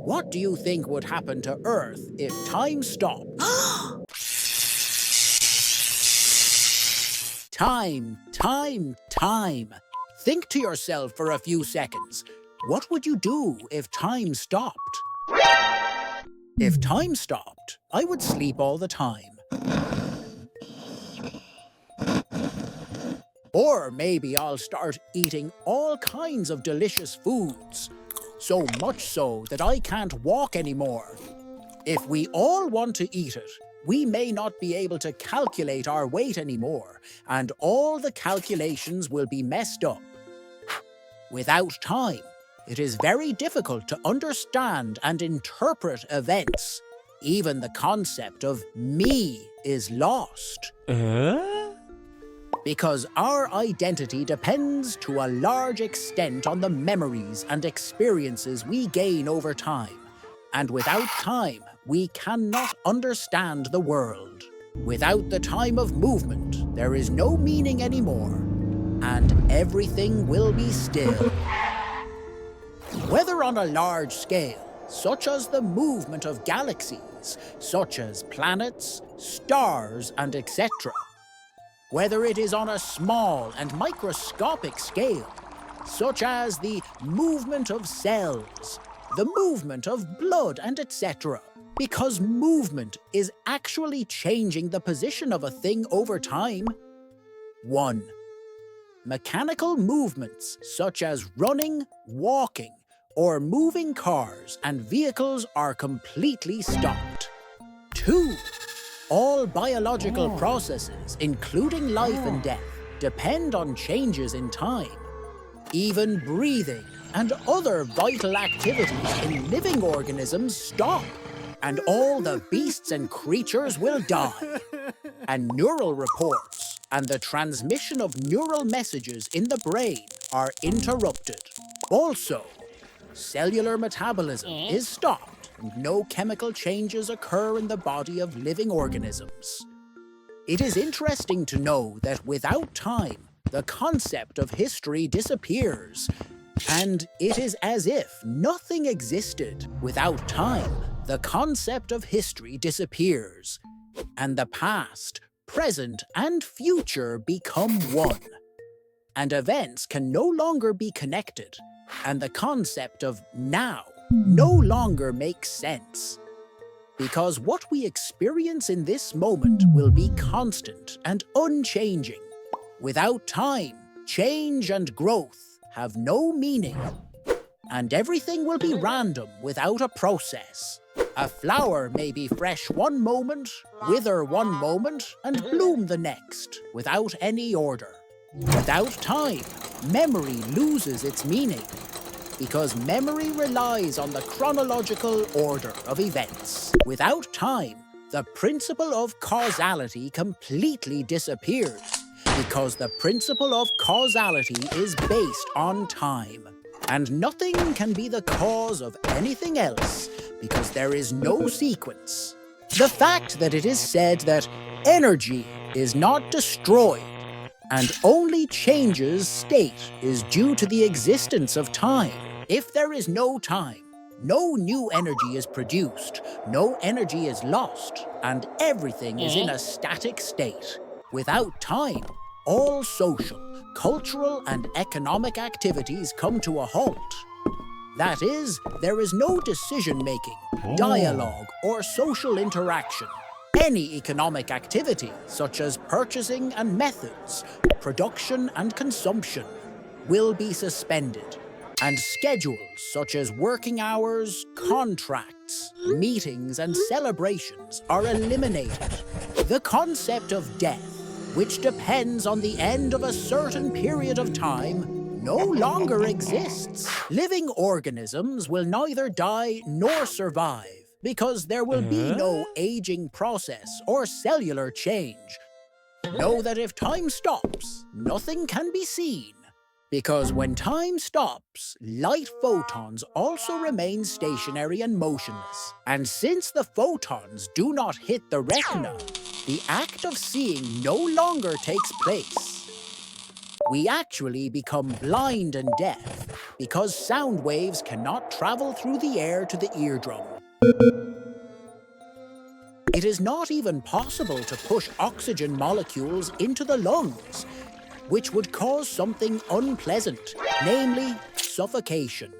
What do you think would happen to Earth if time stopped? Time. Think to yourself for a few seconds. What would you do if time stopped? If time stopped, I would sleep all the time. Or maybe I'll start eating all kinds of delicious foods. So much so that I can't walk anymore. If we all want to eat it, we may not be able to calculate our weight anymore, and all the calculations will be messed up. Without time, it is very difficult to understand and interpret events. Even the concept of me is lost. Because our identity depends to a large extent on the memories and experiences we gain over time. And without time, we cannot understand the world. Without the time of movement, there is no meaning anymore, and everything will be still. Whether on a large scale, such as the movement of galaxies, such as planets, stars, and etc., whether it is on a small and microscopic scale, such as the movement of cells, the movement of blood, and etc., because movement is actually changing the position of a thing over time. 1. Mechanical movements such as running, walking, or moving cars and vehicles are completely stopped. 2. All biological processes, including life and death, depend on changes in time. Even breathing and other vital activities in living organisms stop, and all the beasts and creatures will die. And neural reports and the transmission of neural messages in the brain are interrupted. Also, cellular metabolism is stopped, and no chemical changes occur in the body of living organisms. It is interesting to know that without time, the concept of history disappears, and it is as if nothing existed. Without time, the concept of history disappears, and the past, present, and future become one. And events can no longer be connected, and the concept of now no longer makes sense. Because what we experience in this moment will be constant and unchanging. Without time, change and growth have no meaning, and everything will be random without a process. A flower may be fresh one moment, wither one moment, and bloom the next, without any order. Without time, memory loses its meaning, because memory relies on the chronological order of events. Without time, the principle of causality completely disappears, because the principle of causality is based on time. And nothing can be the cause of anything else, because there is no sequence. The fact that it is said that energy is not destroyed and only changes state is due to the existence of time. If there is no time, no new energy is produced, no energy is lost, and everything is in a static state. Without time, all social, cultural, and economic activities come to a halt. That is, there is no decision-making, dialogue, or social interaction. Any economic activity, such as purchasing and methods, production and consumption, will be suspended, and schedules such as working hours, contracts, meetings, and celebrations are eliminated. The concept of death, which depends on the end of a certain period of time, no longer exists. Living organisms will neither die nor survive, because there will be no aging process or cellular change. Know that if time stops, nothing can be seen. Because when time stops, light photons also remain stationary and motionless. And since the photons do not hit the retina, the act of seeing no longer takes place. We actually become blind and deaf, because sound waves cannot travel through the air to the eardrum. It is not even possible to push oxygen molecules into the lungs, which would cause something unpleasant, namely suffocation.